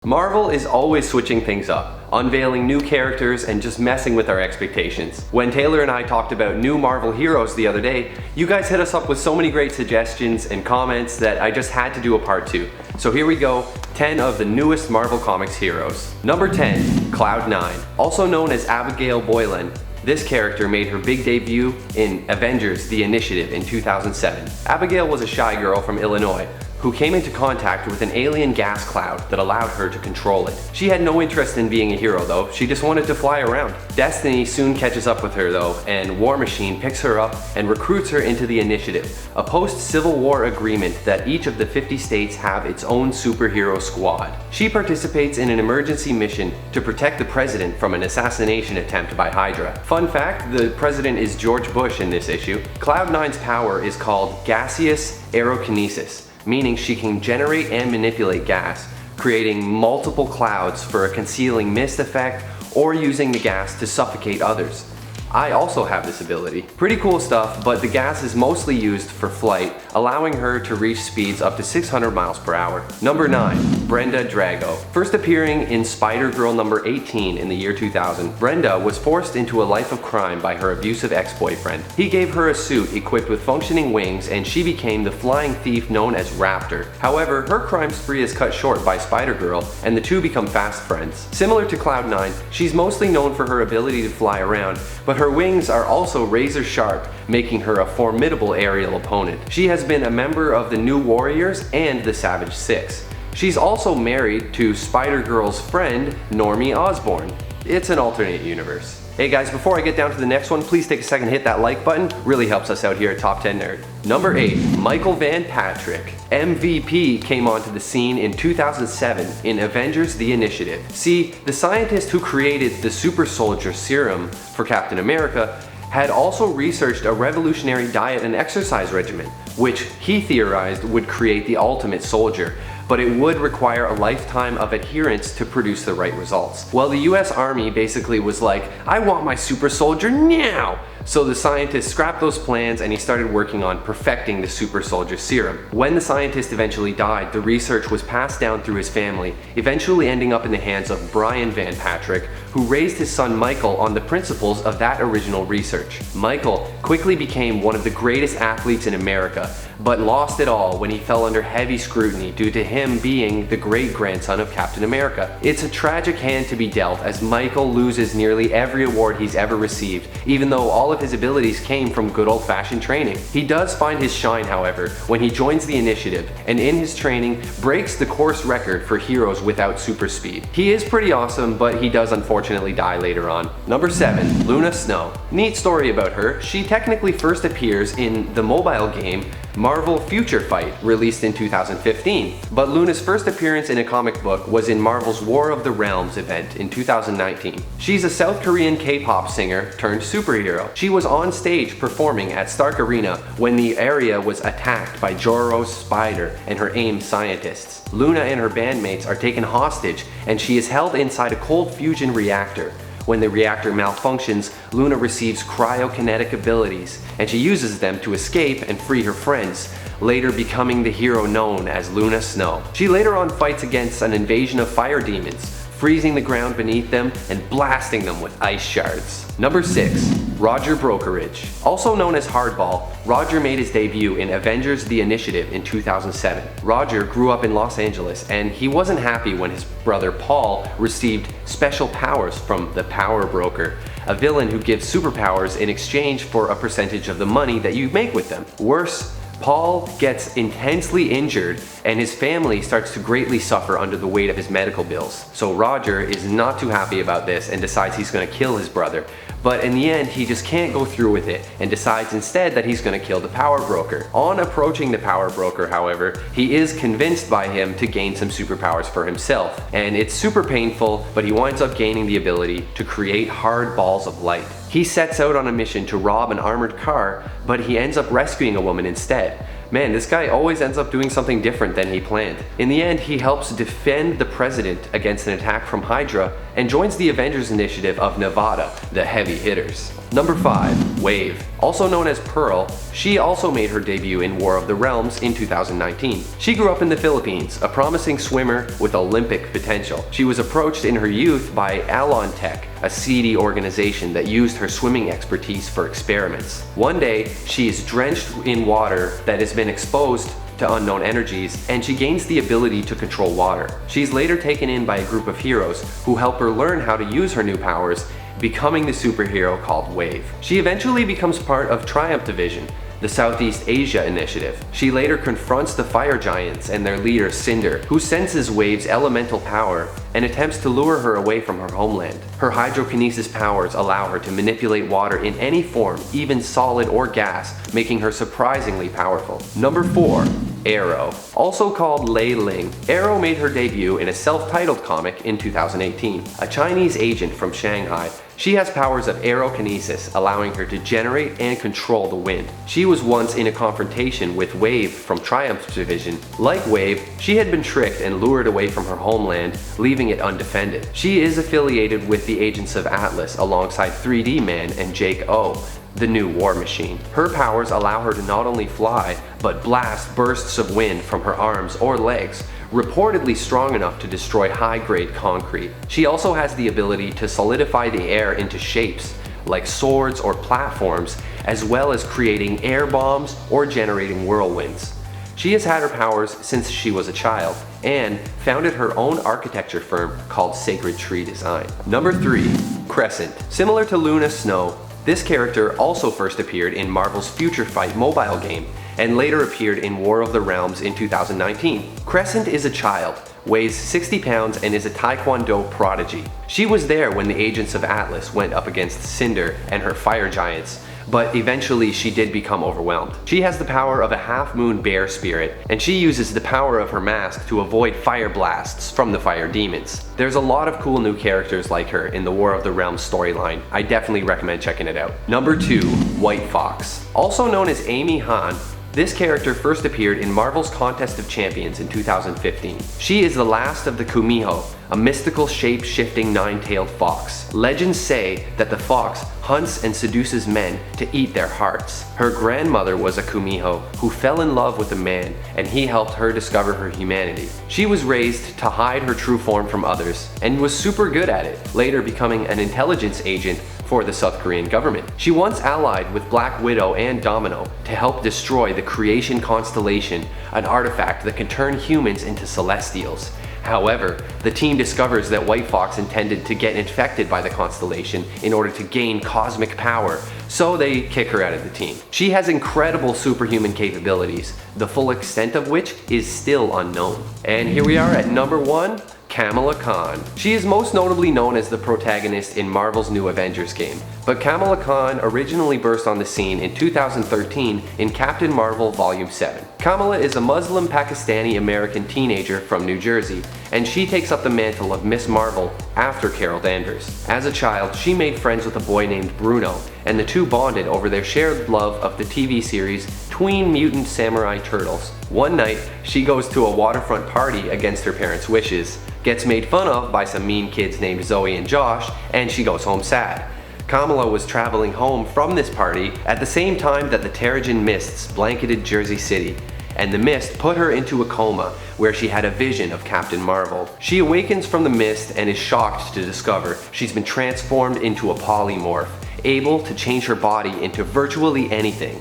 Marvel is always switching things up, unveiling new characters and just messing with our expectations. When Taylor and I talked about new Marvel heroes the other day, you guys hit us up with so many great suggestions and comments that I just had to do a part 2. So here we go, 10 of the newest Marvel Comics heroes. Number 10, Cloud9. Also known as Abigail Boylan, this character made her big debut in Avengers: The Initiative in 2007. Abigail was a shy girl from Illinois who came into contact with an alien gas cloud that allowed her to control it. She had no interest in being a hero though, she just wanted to fly around. Destiny soon catches up with her though, and War Machine picks her up and recruits her into the Initiative, a post-Civil War agreement that each of the 50 states have its own superhero squad. She participates in an emergency mission to protect the president from an assassination attempt by Hydra. Fun fact, the president is George Bush in this issue. Cloud9's power is called gaseous aerokinesis, meaning she can generate and manipulate gas, creating multiple clouds for a concealing mist effect or using the gas to suffocate others. I also have this ability. Pretty cool stuff, but the gas is mostly used for flight, allowing her to reach speeds up to 600 miles per hour. Number 9, Brenda Drago. First appearing in Spider-Girl number 18 in the year 2000, Brenda was forced into a life of crime by her abusive ex-boyfriend. He gave her a suit equipped with functioning wings and she became the flying thief known as Raptor. However, her crime spree is cut short by Spider-Girl and the two become fast friends. Similar to Cloud9, she's mostly known for her ability to fly around, but her wings are also razor sharp, making her a formidable aerial opponent. She has been a member of the New Warriors and the Savage Six. She's also married to Spider-Girl's friend, Normie Osborn. It's an alternate universe. Hey guys, before I get down to the next one, please take a second to hit that like button. Really helps us out here at Top 10 Nerd. Number 8, Michael Van Patrick. MVP came onto the scene in 2007 in Avengers: The Initiative. See, the scientist who created the super soldier serum for Captain America had also researched a revolutionary diet and exercise regimen, which he theorized would create the ultimate soldier, but it would require a lifetime of adherence to produce the right results. Well, the US Army basically was like, I want my super soldier now! So the scientist scrapped those plans and he started working on perfecting the super soldier serum. When the scientist eventually died, the research was passed down through his family, eventually ending up in the hands of Brian Van Patrick, who raised his son Michael on the principles of that original research. Michael quickly became one of the greatest athletes in America, but lost it all when he fell under heavy scrutiny due to him being the great-grandson of Captain America. It's a tragic hand to be dealt, as Michael loses nearly every award he's ever received, even though all of his abilities came from good old-fashioned training. He does find his shine, however, when he joins the Initiative, and in his training breaks the course record for heroes without super speed. He is pretty awesome, but he does unfortunately die later on. Number 7, Luna Snow. Neat story about her. She technically first appears in the mobile game Marvel Future Fight, released in 2015, but Luna's first appearance in a comic book was in Marvel's War of the Realms event in 2019. She's a South Korean K-pop singer turned superhero. She was on stage performing at Stark Arena when the area was attacked by Joro's spider and her AIM scientists. Luna and her bandmates are taken hostage and she is held inside a cold fusion reactor. When the reactor malfunctions, Luna receives cryokinetic abilities, and she uses them to escape and free her friends, later becoming the hero known as Luna Snow. She later on fights against an invasion of fire demons, freezing the ground beneath them and blasting them with ice shards. Number 6, Roger Brokerage. Also known as Hardball, Roger made his debut in Avengers: The Initiative in 2007. Roger grew up in Los Angeles and he wasn't happy when his brother Paul received special powers from the Power Broker, a villain who gives superpowers in exchange for a percentage of the money that you make with them. Worse, Paul gets intensely injured and his family starts to greatly suffer under the weight of his medical bills. So Roger is not too happy about this and decides he's going to kill his brother. But in the end, he just can't go through with it and decides instead that he's going to kill the Power Broker. On approaching the Power Broker, however, he is convinced by him to gain some superpowers for himself. And it's super painful, but he winds up gaining the ability to create hard balls of light. He sets out on a mission to rob an armored car, but he ends up rescuing a woman instead. Man, this guy always ends up doing something different than he planned. In the end, he helps defend the president against an attack from Hydra and joins the Avengers Initiative of Nevada, the heavy hitters. Number 5. Wave. Also known as Pearl, she also made her debut in War of the Realms in 2019. She grew up in the Philippines, a promising swimmer with Olympic potential. She was approached in her youth by Alon Tech, a seedy organization that used her swimming expertise for experiments. One day, she is drenched in water that has been exposed to unknown energies, and she gains the ability to control water. She's later taken in by a group of heroes who help her learn how to use her new powers, becoming the superhero called Wave. She eventually becomes part of Triumph Division, the Southeast Asia initiative. She later confronts the fire giants and their leader Cinder, who senses Wave's elemental power and attempts to lure her away from her homeland. Her hydrokinesis powers allow her to manipulate water in any form, even solid or gas, making her surprisingly powerful. Number 4. Arrow. Also called Lei Ling, Arrow made her debut in a self-titled comic in 2018. A Chinese agent from Shanghai, she has powers of aerokinesis, allowing her to generate and control the wind. She was once in a confrontation with Wave from Triumph Division. Like Wave, she had been tricked and lured away from her homeland, leaving it undefended. She is affiliated with the Agents of Atlas alongside 3D Man and Jake O, the new war machine. Her powers allow her to not only fly, but blast bursts of wind from her arms or legs, reportedly strong enough to destroy high-grade concrete. She also has the ability to solidify the air into shapes, like swords or platforms, as well as creating air bombs or generating whirlwinds. She has had her powers since she was a child, and founded her own architecture firm called Sacred Tree Design. Number 3. Crescent. Similar to Luna Snow, this character also first appeared in Marvel's Future Fight mobile game, and later appeared in War of the Realms in 2019. Crescent is a child, weighs 60 pounds, and is a Taekwondo prodigy. She was there when the Agents of Atlas went up against Cinder and her fire giants, but eventually she did become overwhelmed. She has the power of a half-moon bear spirit, and she uses the power of her mask to avoid fire blasts from the fire demons. There's a lot of cool new characters like her in the War of the Realms storyline. I definitely recommend checking it out. Number 2. White Fox. Also known as Amy Han, this character first appeared in Marvel's Contest of Champions in 2015. She is the last of the Kumiho, a mystical shape-shifting nine-tailed fox. Legends say that the fox hunts and seduces men to eat their hearts. Her grandmother was a Kumiho who fell in love with a man, and he helped her discover her humanity. She was raised to hide her true form from others, and was super good at it, later becoming an intelligence agent for the South Korean government. She once allied with Black Widow and Domino to help destroy the Creation Constellation, an artifact that can turn humans into Celestials. However, the team discovers that White Fox intended to get infected by the constellation in order to gain cosmic power, so they kick her out of the team. She has incredible superhuman capabilities, the full extent of which is still unknown. And here we are at number 1. Kamala Khan. She is most notably known as the protagonist in Marvel's new Avengers game, but Kamala Khan originally burst on the scene in 2013 in Captain Marvel Volume 7. Kamala is a Muslim Pakistani-American teenager from New Jersey, and she takes up the mantle of Miss Marvel after Carol Danvers. As a child, she made friends with a boy named Bruno, and the two bonded over their shared love of the TV series Tween Mutant Samurai Turtles. One night, she goes to a waterfront party against her parents' wishes, gets made fun of by some mean kids named Zoe and Josh, and she goes home sad. Kamala was traveling home from this party at the same time that the Terrigen mists blanketed Jersey City, and the mist put her into a coma where she had a vision of Captain Marvel. She awakens from the mist and is shocked to discover she's been transformed into a polymorph, able to change her body into virtually anything.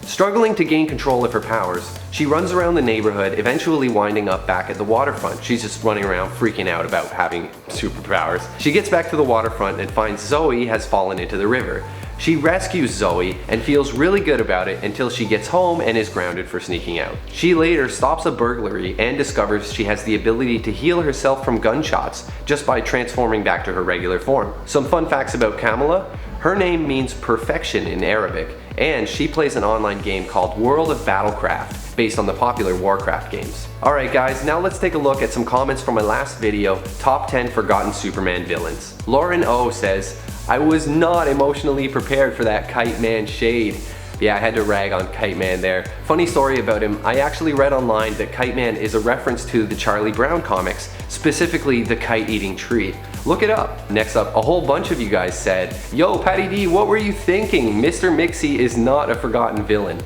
Struggling to gain control of her powers, she runs around the neighborhood, eventually winding up back at the waterfront. She's just running around freaking out about having superpowers. She gets back to the waterfront and finds Zoe has fallen into the river. She rescues Zoe and feels really good about it until she gets home and is grounded for sneaking out. She later stops a burglary and discovers she has the ability to heal herself from gunshots just by transforming back to her regular form. Some fun facts about Kamala: her name means perfection in Arabic, and she plays an online game called World of Battlecraft, based on the popular Warcraft games. Alright guys, now let's take a look at some comments from my last video, Top 10 Forgotten Superman Villains. Lauren O says, I was not emotionally prepared for that Kite Man shade. Yeah, I had to rag on Kite Man there. Funny story about him, I actually read online that Kite Man is a reference to the Charlie Brown comics, specifically the kite-eating tree. Look it up. Next up, a whole bunch of you guys said, "Yo, Patty D, what were you thinking? Mr. Mixie is not a forgotten villain."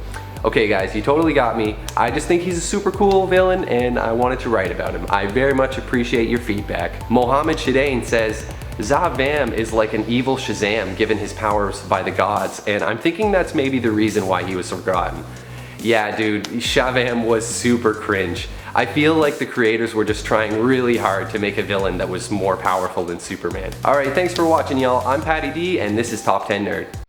Okay guys, you totally got me. I just think he's a super cool villain and I wanted to write about him. I very much appreciate your feedback. Mohammed Shadain says, Zavam is like an evil Shazam given his powers by the gods, and I'm thinking that's maybe the reason why he was forgotten. Yeah dude, Shazam was super cringe. I feel like the creators were just trying really hard to make a villain that was more powerful than Superman. Alright, thanks for watching y'all. I'm Patty D and this is Top 10 Nerd.